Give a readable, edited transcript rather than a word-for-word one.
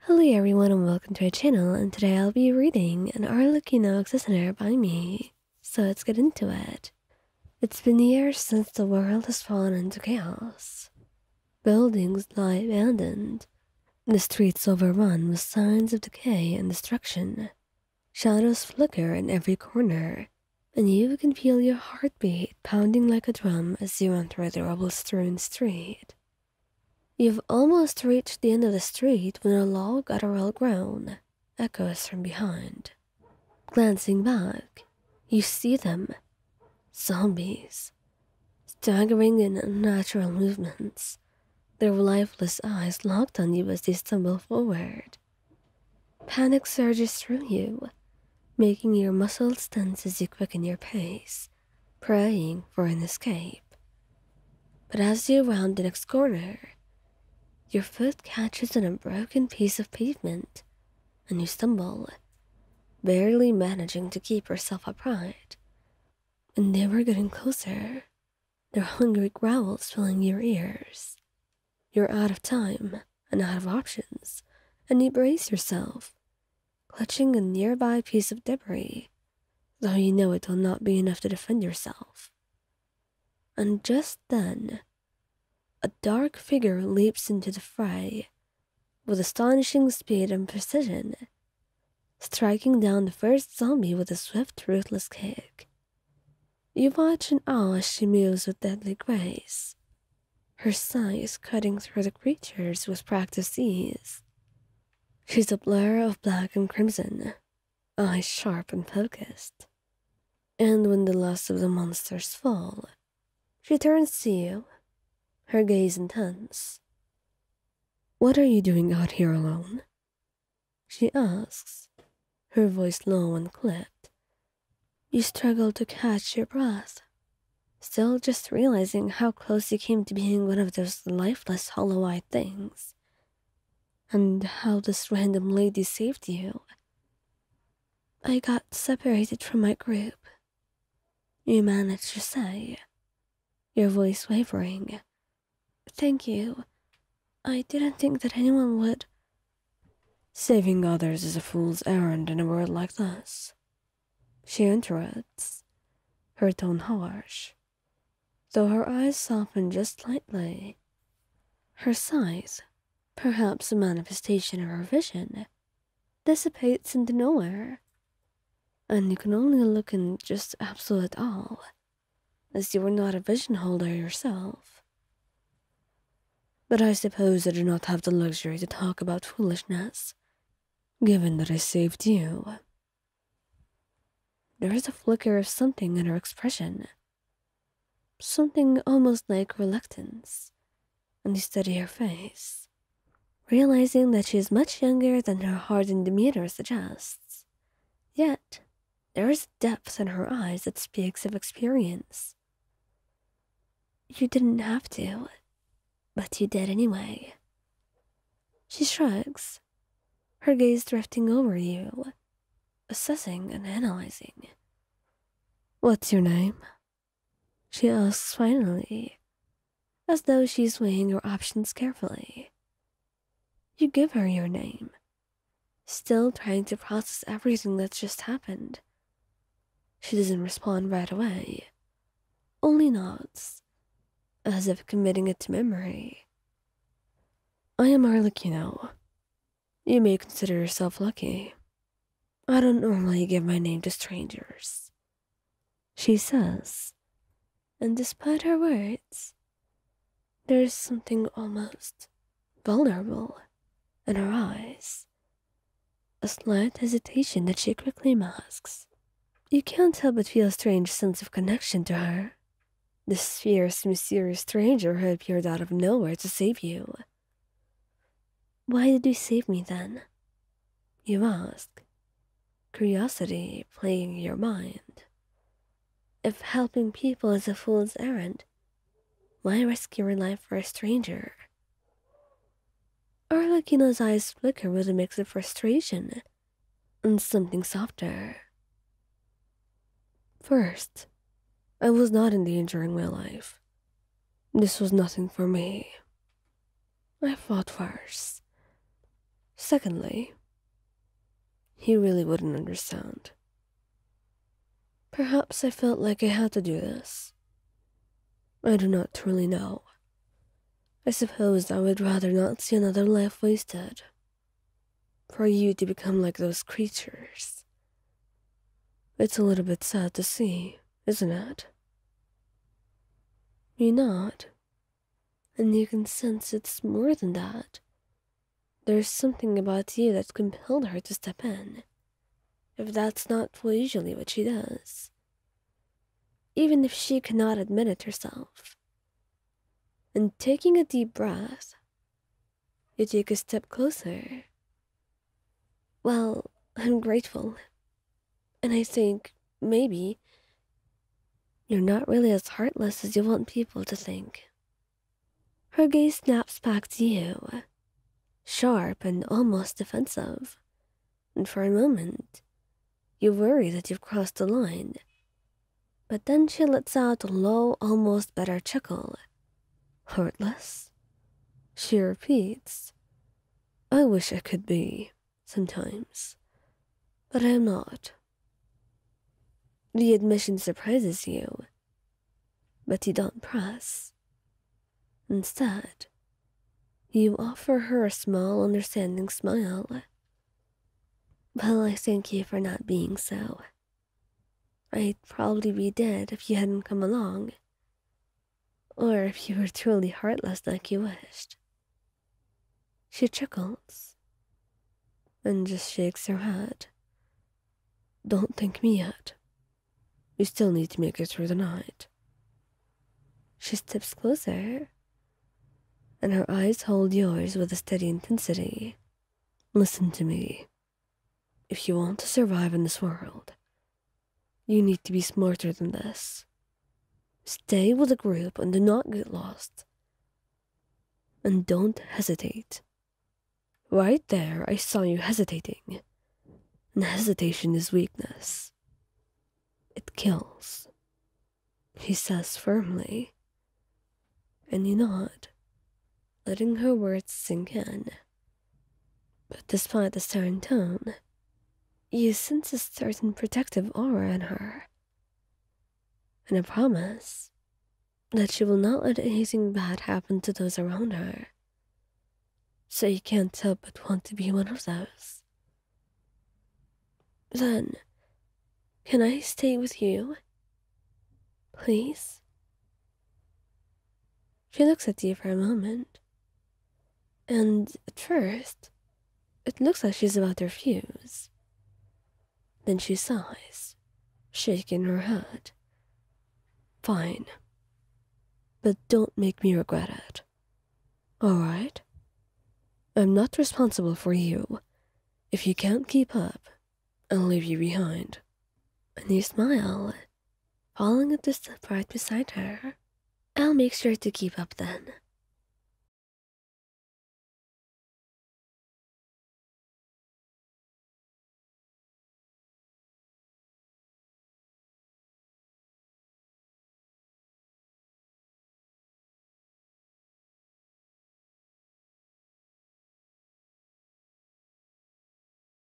Hello everyone and welcome to our channel, and today I'll be reading an Arlecchino Listener by me. So let's get into it. It's been years since the world has fallen into chaos. Buildings lie abandoned, the streets overrun with signs of decay and destruction. Shadows flicker in every corner, and you can feel your heartbeat pounding like a drum as you enter the rubble-strewn street. You've almost reached the end of the street when a low guttural groan echoes from behind. Glancing back, you see them, zombies, staggering in unnatural movements, their lifeless eyes locked on you as they stumble forward. Panic surges through you, making your muscles tense as you quicken your pace, praying for an escape. But as you round the next corner, your foot catches on a broken piece of pavement, and you stumble, barely managing to keep yourself upright. And they were getting closer, their hungry growls filling your ears. You're out of time and out of options, and you brace yourself, clutching a nearby piece of debris, though you know it will not be enough to defend yourself. And just then, a dark figure leaps into the fray, with astonishing speed and precision, striking down the first zombie with a swift, ruthless kick. You watch in awe as she moves with deadly grace, her size cutting through the creatures with practiced ease. She's a blur of black and crimson, eyes sharp and focused. And when the last of the monsters fall, she turns to you, her gaze intense. "What are you doing out here alone?" she asks, her voice low and clipped. You struggle to catch your breath, still just realizing how close you came to being one of those lifeless, hollow-eyed things, and how this random lady saved you. "I got separated from my group," you manage to say, your voice wavering. "Thank you. I didn't think that anyone would." "Saving others is a fool's errand in a world like this," she interrupts, her tone harsh, though her eyes soften just slightly. Her size, perhaps a manifestation of her vision, dissipates into nowhere, and you can only look in just absolute awe, as you are not a vision holder yourself. "But I suppose I do not have the luxury to talk about foolishness, given that I saved you." There is a flicker of something in her expression, something almost like reluctance, and you study her face, realizing that she is much younger than her hardened demeanor suggests. Yet, there is depth in her eyes that speaks of experience. "You didn't have to, but you did anyway." She shrugs, her gaze drifting over you, assessing and analyzing. "What's your name?" she asks finally, as though she's weighing her options carefully. You give her your name, still trying to process everything that's just happened. She doesn't respond right away, only nods, as if committing it to memory. "I am Arlecchino. You may consider yourself lucky. I don't normally give my name to strangers," she says, and despite her words, there is something almost vulnerable in her eyes, a slight hesitation that she quickly masks. You can't help but feel a strange sense of connection to her, this fierce, mysterious stranger who appeared out of nowhere to save you. "Why did you save me then?" you ask, curiosity playing your mind. If helping people is a fool's errand, why risk your life for a stranger? Arlecchino's eyes flicker with a mix of frustration and something softer. "First, I was not endangering my life. This was nothing for me. I fought worse. Secondly, he really wouldn't understand. Perhaps I felt like I had to do this. I do not truly know. I suppose I would rather not see another life wasted. For you to become like those creatures. It's a little bit sad to see, isn't it? You nod, and you can sense it's more than that. There's something about you that compelled her to step in, if that's not usually what she does. Even if she cannot admit it herself. And taking a deep breath, you take a step closer. Well, I'm grateful. And I think, maybe, you're not really as heartless as you want people to think. Her gaze snaps back to you, sharp and almost defensive. And for a moment, you worry that you've crossed the line. But then she lets out a low, almost bitter chuckle. Heartless? She repeats. I wish I could be, sometimes. But I am not. The admission surprises you, but you don't press. Instead, you offer her a small, understanding smile. Well, I thank you for not being so. I'd probably be dead if you hadn't come along. Or if you were truly heartless like you wished. She chuckles and just shakes her head. Don't thank me yet. You still need to make it through the night. She steps closer, and her eyes hold yours with a steady intensity. Listen to me. If you want to survive in this world, you need to be smarter than this. Stay with the group and do not get lost. And don't hesitate. Right there, I saw you hesitating. And hesitation is weakness. It kills, he says firmly. And you nod, letting her words sink in. But despite the stern tone, you sense a certain protective aura in her. And a promise that she will not let anything bad happen to those around her. So you can't help but want to be one of those. Then, can I stay with you? Please? She looks at you for a moment, and at first, it looks like she's about to refuse. Then she sighs, shaking her head. Fine, but don't make me regret it. All right? I'm not responsible for you. If you can't keep up, I'll leave you behind. And you smile, falling into step right beside her. I'll make sure to keep up then.